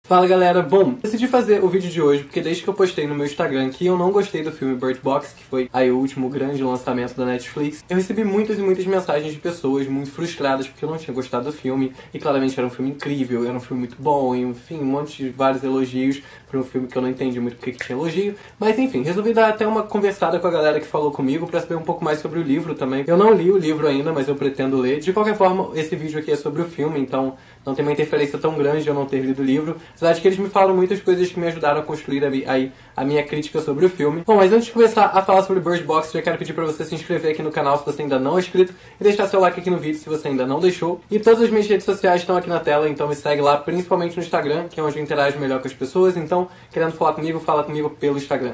Fala galera, bom, decidi fazer o vídeo de hoje porque desde que eu postei no meu Instagram que eu não gostei do filme Bird Box, que foi aí o último grande lançamento da Netflix, eu recebi muitas e muitas mensagens de pessoas muito frustradas porque eu não tinha gostado do filme, e claramente era um filme incrível, era um filme muito bom, e enfim, um monte de vários elogios para um filme que eu não entendi muito porque que tinha elogio, mas enfim, resolvi dar até uma conversada com a galera que falou comigo para saber um pouco mais sobre o livro também. Eu não li o livro ainda, mas eu pretendo ler. De qualquer forma, esse vídeo aqui é sobre o filme, então não tem uma interferência tão grande de eu não ter lido o livro. Apesar de que eles me falam muitas coisas que me ajudaram a construir a minha crítica sobre o filme. Bom, mas antes de começar a falar sobre Bird Box, já quero pedir pra você se inscrever aqui no canal se você ainda não é inscrito e deixar seu like aqui no vídeo se você ainda não deixou. E todas as minhas redes sociais estão aqui na tela, então me segue lá, principalmente no Instagram, que é onde eu interajo melhor com as pessoas. Então, querendo falar comigo, fala comigo pelo Instagram.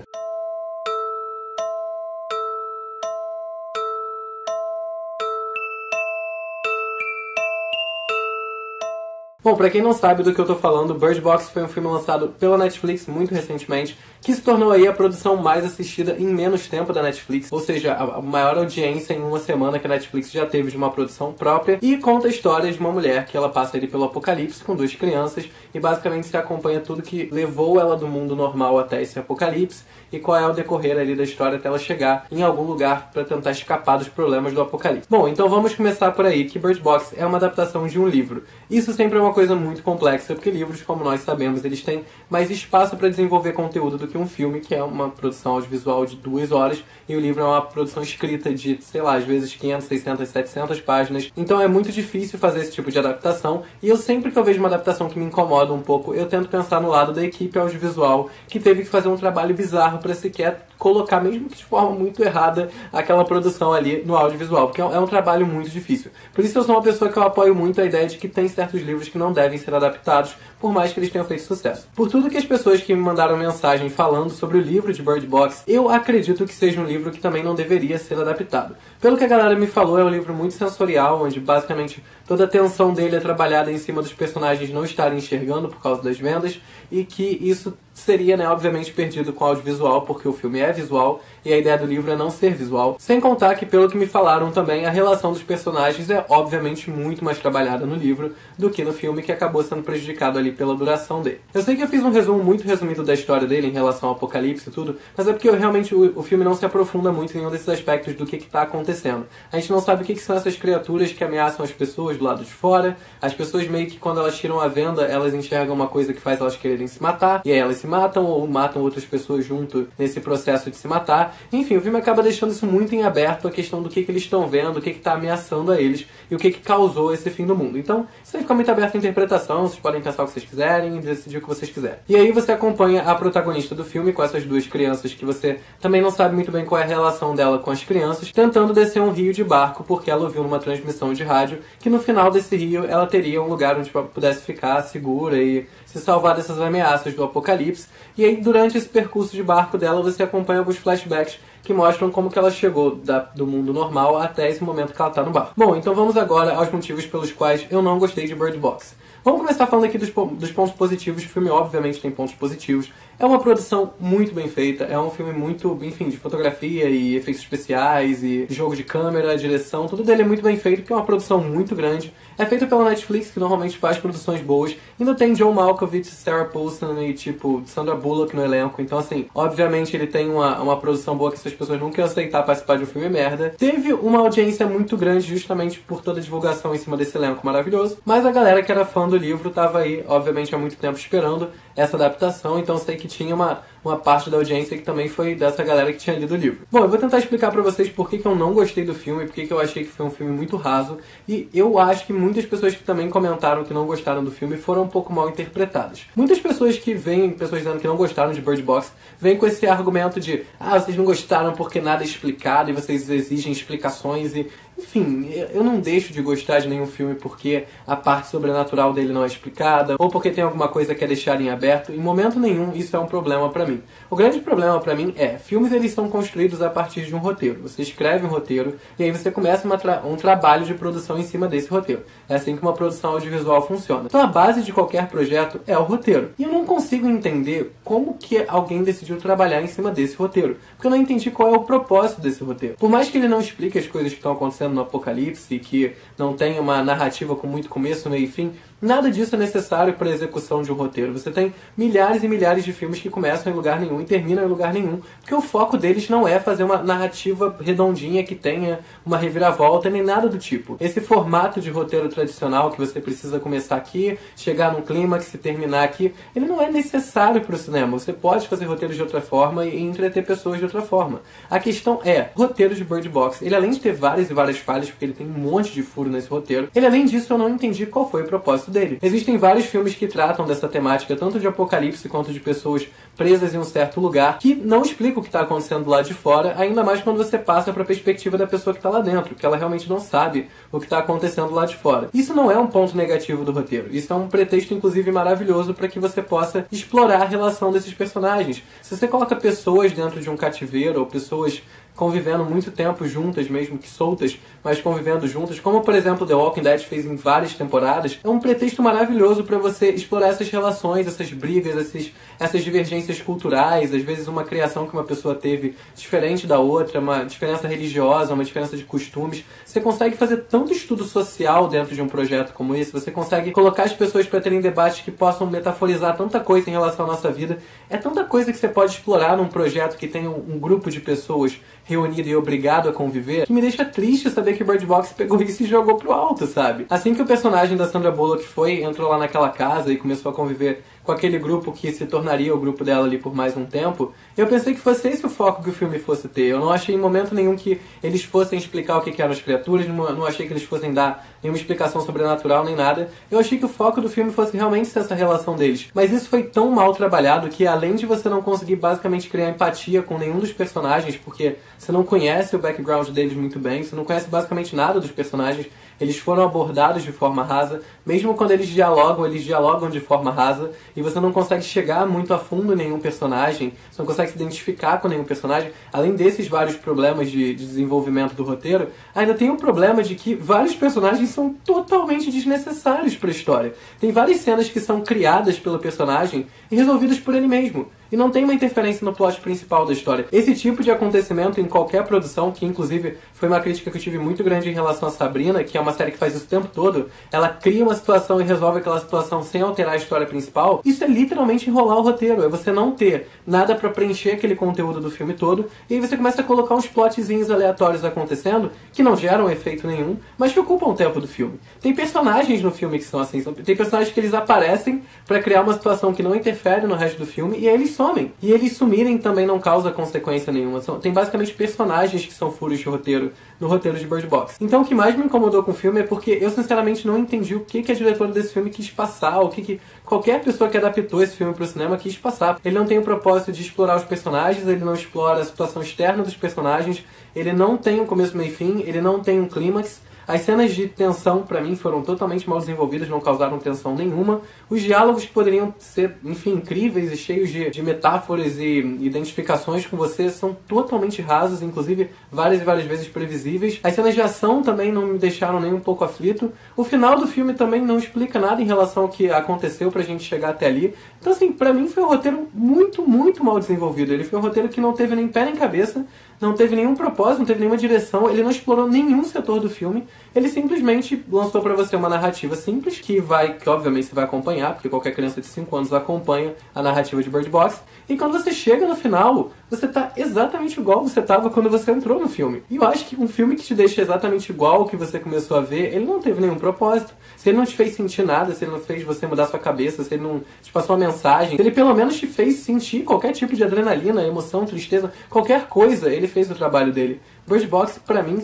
Bom, pra quem não sabe do que eu tô falando, Bird Box foi um filme lançado pela Netflix muito recentemente, que se tornou aí a produção mais assistida em menos tempo da Netflix, ou seja, a maior audiência em uma semana que a Netflix já teve de uma produção própria, e conta a história de uma mulher que ela passa ali pelo apocalipse com duas crianças, e basicamente se acompanha tudo que levou ela do mundo normal até esse apocalipse, e qual é o decorrer ali da história até ela chegar em algum lugar pra tentar escapar dos problemas do apocalipse. Bom, então vamos começar por aí, que Bird Box é uma adaptação de um livro. Isso sempre é uma coisa muito complexa, porque livros, como nós sabemos, eles têm mais espaço para desenvolver conteúdo do que um filme, que é uma produção audiovisual de 2 horas, e o livro é uma produção escrita de, sei lá, às vezes 500, 600, 700 páginas. Então é muito difícil fazer esse tipo de adaptação, e eu sempre que eu vejo uma adaptação que me incomoda um pouco, eu tento pensar no lado da equipe audiovisual, que teve que fazer um trabalho bizarro para sequer colocar, mesmo que de forma muito errada, aquela produção ali no audiovisual, porque é um trabalho muito difícil. Por isso eu sou uma pessoa que eu apoio muito a ideia de que tem certos livros que não devem ser adaptados, por mais que eles tenham feito sucesso. Por tudo que as pessoas que me mandaram mensagem falando sobre o livro de Bird Box, eu acredito que seja um livro que também não deveria ser adaptado. Pelo que a galera me falou, é um livro muito sensorial, onde basicamente toda a tensão dele é trabalhada em cima dos personagens não estarem enxergando por causa das vendas, e que isso seria, né, obviamente perdido com audiovisual, porque o filme é visual e a ideia do livro é não ser visual. Sem contar que, pelo que me falaram também, a relação dos personagens é obviamente muito mais trabalhada no livro do que no filme, que acabou sendo prejudicado ali pela duração dele. Eu sei que eu fiz um resumo muito resumido da história dele em relação ao apocalipse e tudo, mas é porque realmente o filme não se aprofunda muito em nenhum desses aspectos do que está acontecendo. A gente não sabe o que são essas criaturas que ameaçam as pessoas do lado de fora. As pessoas meio que, quando elas tiram a venda, elas enxergam uma coisa que faz elas quererem se matar, e aí elas se matam ou matam outras pessoas junto nesse processo de se matar. Enfim, o filme acaba deixando isso muito em aberto, a questão do que eles estão vendo, o que está ameaçando a eles e o que causou esse fim do mundo. Então, isso aí fica muito aberto à interpretação, vocês podem pensar o que vocês quiserem e decidir o que vocês quiserem. E aí você acompanha a protagonista do filme com essas duas crianças que você também não sabe muito bem qual é a relação dela com as crianças, tentando descer um rio de barco porque ela ouviu numa transmissão de rádio que no final desse rio ela teria um lugar onde pudesse ficar segura e se salvar dessas ameaças do apocalipse. E aí, durante esse percurso de barco dela, você acompanha alguns flashbacks que mostram como que ela chegou do mundo normal até esse momento que ela está no barco. Bom, então vamos agora aos motivos pelos quais eu não gostei de Bird Box. Vamos começar falando aqui dos pontos positivos. O filme obviamente tem pontos positivos. É uma produção muito bem feita, é um filme muito, enfim, de fotografia e efeitos especiais e jogo de câmera, direção, tudo dele é muito bem feito, porque é uma produção muito grande. É feita pela Netflix, que normalmente faz produções boas. Ainda tem John Malkovich, Sarah Paulson e, tipo, Sandra Bullock no elenco. Então, assim, obviamente ele tem uma produção boa que essas pessoas nunca iam aceitar participar de um filme merda. Teve uma audiência muito grande justamente por toda a divulgação em cima desse elenco maravilhoso. Mas a galera que era fã do livro tava aí, obviamente, há muito tempo esperando essa adaptação. Então, sei que tinha uma parte da audiência que também foi dessa galera que tinha lido o livro. Bom, eu vou tentar explicar pra vocês por que eu não gostei do filme, por que eu achei que foi um filme muito raso, e eu acho que muitas pessoas que também comentaram que não gostaram do filme foram um pouco mal interpretadas. Muitas pessoas que veem, pessoas dizendo que não gostaram de Bird Box, vêm com esse argumento de vocês não gostaram porque nada é explicado e vocês exigem explicações e... Enfim, eu não deixo de gostar de nenhum filme porque a parte sobrenatural dele não é explicada, ou porque tem alguma coisa que é deixar em aberto. Em momento nenhum isso é um problema pra mim. O grande problema pra mim é, filmes eles são construídos a partir de um roteiro. Você escreve um roteiro e aí você começa um trabalho de produção em cima desse roteiro. É assim que uma produção audiovisual funciona. Então a base de qualquer projeto é o roteiro. E eu não consigo entender como que alguém decidiu trabalhar em cima desse roteiro. Porque eu não entendi qual é o propósito desse roteiro. Por mais que ele não explique as coisas que estão acontecendo no apocalipse e que não tenha uma narrativa com muito começo, meio e fim, Nada disso é necessário para a execução de um roteiro. Você tem milhares e milhares de filmes que começam em lugar nenhum e terminam em lugar nenhum, porque o foco deles não é fazer uma narrativa redondinha que tenha uma reviravolta, nem nada do tipo. Esse formato de roteiro tradicional que você precisa começar aqui, chegar num clímax e terminar aqui, ele não é necessário para o cinema. Você pode fazer roteiros de outra forma e entreter pessoas de outra forma. A questão é, roteiro de Bird Box, ele além de ter várias e várias falhas, porque ele tem um monte de furo nesse roteiro, ele além disso eu não entendi qual foi o propósito dele. Existem vários filmes que tratam dessa temática, tanto de apocalipse quanto de pessoas presas em um certo lugar, que não explicam o que está acontecendo lá de fora, ainda mais quando você passa para a perspectiva da pessoa que está lá dentro, que ela realmente não sabe o que está acontecendo lá de fora. Isso não é um ponto negativo do roteiro, isso é um pretexto inclusive maravilhoso para que você possa explorar a relação desses personagens. Se você coloca pessoas dentro de um cativeiro, ou pessoas convivendo muito tempo juntas, mesmo que soltas, mas convivendo juntas, como por exemplo The Walking Dead fez em várias temporadas, é um pretexto maravilhoso para você explorar essas relações, essas brigas, essas divergências culturais, às vezes uma criação que uma pessoa teve diferente da outra, uma diferença religiosa, uma diferença de costumes. Você consegue fazer tanto estudo social dentro de um projeto como esse, você consegue colocar as pessoas para terem debates que possam metaforizar tanta coisa em relação à nossa vida. É tanta coisa que você pode explorar num projeto que tem um grupo de pessoas reunido e obrigado a conviver, que me deixa triste saber que Bird Box pegou isso e jogou pro alto, sabe? Assim que o personagem da Sandra Bullock entrou lá naquela casa e começou a conviver com aquele grupo que se tornaria o grupo dela ali por mais um tempo, eu pensei que fosse esse o foco que o filme fosse ter. Eu não achei em momento nenhum que eles fossem explicar o que eram as criaturas, não achei que eles fossem dar nenhuma explicação sobrenatural nem nada. Eu achei que o foco do filme fosse realmente ser essa relação deles. Mas isso foi tão mal trabalhado que, além de você não conseguir basicamente criar empatia com nenhum dos personagens, porque você não conhece o background deles muito bem, você não conhece basicamente nada dos personagens, eles foram abordados de forma rasa, mesmo quando eles dialogam de forma rasa, e você não consegue chegar muito a fundo em nenhum personagem, você não consegue se identificar com nenhum personagem. Além desses vários problemas de desenvolvimento do roteiro, ainda tem o problema de que vários personagens são totalmente desnecessários para a história. Tem várias cenas que são criadas pelo personagem e resolvidas por ele mesmo, e não tem uma interferência no plot principal da história. Esse tipo de acontecimento em qualquer produção, que inclusive foi uma crítica que eu tive muito grande em relação a Sabrina, que é uma série que faz isso o tempo todo, ela cria uma situação e resolve aquela situação sem alterar a história principal, isso é literalmente enrolar o roteiro, é você não ter nada pra preencher aquele conteúdo do filme todo, e aí você começa a colocar uns plotzinhos aleatórios acontecendo, que não geram efeito nenhum, mas que ocupam o tempo do filme. Tem personagens no filme que são assim, tem personagens que eles aparecem pra criar uma situação que não interfere no resto do filme, e aí eles somem. E eles sumirem também não causa consequência nenhuma. Tem basicamente personagens que são furos de roteiro no roteiro de Bird Box. Então o que mais me incomodou com o filme é porque eu sinceramente não entendi o que a diretora desse filme quis passar, o que qualquer pessoa que adaptou esse filme pro cinema quis passar. Ele não tem o propósito de explorar os personagens, ele não explora a situação externa dos personagens, ele não tem um começo, meio e fim, ele não tem um clímax. As cenas de tensão, pra mim, foram totalmente mal desenvolvidas, não causaram tensão nenhuma. Os diálogos que poderiam ser, enfim, incríveis e cheios de metáforas e identificações com você são totalmente rasos, inclusive várias e várias vezes previsíveis. As cenas de ação também não me deixaram nem um pouco aflito. O final do filme também não explica nada em relação ao que aconteceu pra gente chegar até ali. Então, assim, pra mim foi um roteiro muito, muito mal desenvolvido. Ele foi um roteiro que não teve nem pé nem cabeça, não teve nenhum propósito, não teve nenhuma direção, ele não explorou nenhum setor do filme, ele simplesmente lançou pra você uma narrativa simples, que obviamente você vai acompanhar, porque qualquer criança de 5 anos acompanha a narrativa de Bird Box, e quando você chega no final, você tá exatamente igual você tava quando você entrou no filme. E eu acho que um filme que te deixa exatamente igual ao que você começou a ver, ele não teve nenhum propósito. Se ele não te fez sentir nada, se ele não fez você mudar sua cabeça, se ele não te passou uma mensagem, se ele pelo menos te fez sentir qualquer tipo de adrenalina, emoção, tristeza, qualquer coisa, ele fez o trabalho dele. Bird Box, pra mim,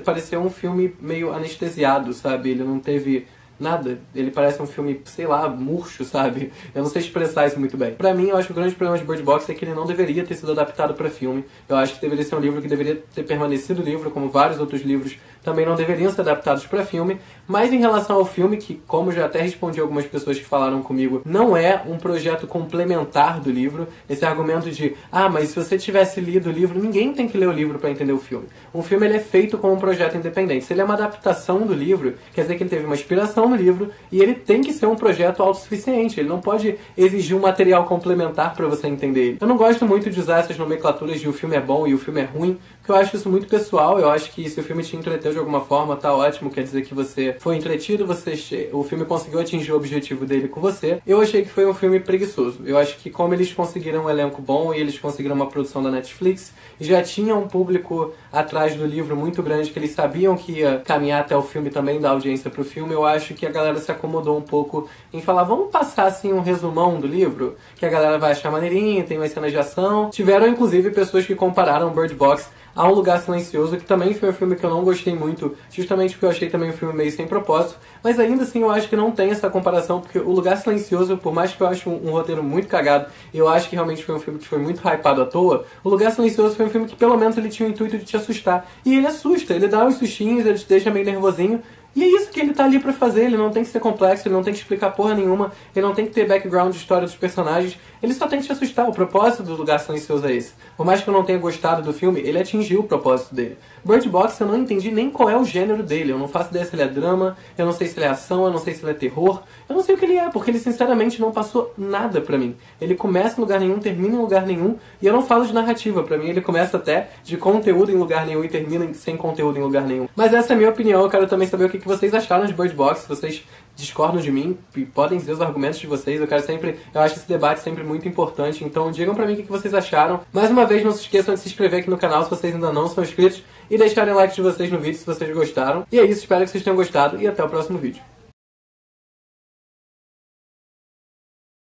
pareceu um filme meio anestesiado, sabe? Ele não teve nada. Ele parece um filme, sei lá, murcho, sabe? Eu não sei expressar isso muito bem. Pra mim, eu acho que o grande problema de Bird Box é que ele não deveria ter sido adaptado pra filme. Eu acho que deveria ser um livro que deveria ter permanecido livro, como vários outros livros também não deveriam ser adaptados pra filme. Mas em relação ao filme, que como já até respondi a algumas pessoas que falaram comigo, não é um projeto complementar do livro. Esse argumento de, mas se você tivesse lido o livro, ninguém tem que ler o livro pra entender o filme. Um filme ele é feito como um projeto independente. Se ele é uma adaptação do livro, quer dizer que ele teve uma inspiração estão no livro e ele tem que ser um projeto autossuficiente. Ele não pode exigir um material complementar para você entender ele. Eu não gosto muito de usar essas nomenclaturas de o filme é bom e o filme é ruim, porque eu acho isso muito pessoal. Eu acho que se o filme te entreteu de alguma forma, tá ótimo, quer dizer que você foi entretido, o filme conseguiu atingir o objetivo dele com você. Eu achei que foi um filme preguiçoso. Eu acho que como eles conseguiram um elenco bom e eles conseguiram uma produção da Netflix, e já tinha um público atrás do livro muito grande, que eles sabiam que ia caminhar até o filme também, dar audiência pro filme, eu acho que a galera se acomodou um pouco em falar, vamos passar assim um resumão do livro, que a galera vai achar maneirinho, tem umas cenas de ação. Tiveram inclusive pessoas que compararam Bird Box a Um Lugar Silencioso, que também foi um filme que eu não gostei muito, justamente porque eu achei também um filme meio sem propósito, mas ainda assim eu acho que não tem essa comparação, porque O Lugar Silencioso, por mais que eu ache um roteiro muito cagado, e eu acho que realmente foi um filme que foi muito hypado à toa, O Lugar Silencioso foi um filme que pelo menos ele tinha o intuito de te assustar. E ele assusta, ele dá uns sustinhos, ele te deixa meio nervosinho, e é isso que ele tá ali pra fazer. Ele não tem que ser complexo, ele não tem que explicar porra nenhuma, ele não tem que ter background de história dos personagens, ele só tem que te assustar. O propósito do Lugar Silencioso é esse. Por mais que eu não tenha gostado do filme, ele atingiu o propósito dele. Bird Box eu não entendi nem qual é o gênero dele, eu não faço ideia se ele é drama, eu não sei se ele é ação, eu não sei se ele é terror, eu não sei o que ele é, porque ele sinceramente não passou nada pra mim. Ele começa em lugar nenhum, termina em lugar nenhum, e eu não falo de narrativa, pra mim ele começa até de conteúdo em lugar nenhum e termina sem conteúdo em lugar nenhum. Mas essa é a minha opinião, eu quero também saber o que vocês acharam de Bird Box, se vocês discordam de mim, podem dizer os argumentos de vocês, eu acho esse debate sempre muito importante, então digam pra mim o que vocês acharam. Mais uma vez, não se esqueçam de se inscrever aqui no canal se vocês ainda não são inscritos, e deixarem o like de vocês no vídeo se vocês gostaram. E é isso, espero que vocês tenham gostado, e até o próximo vídeo.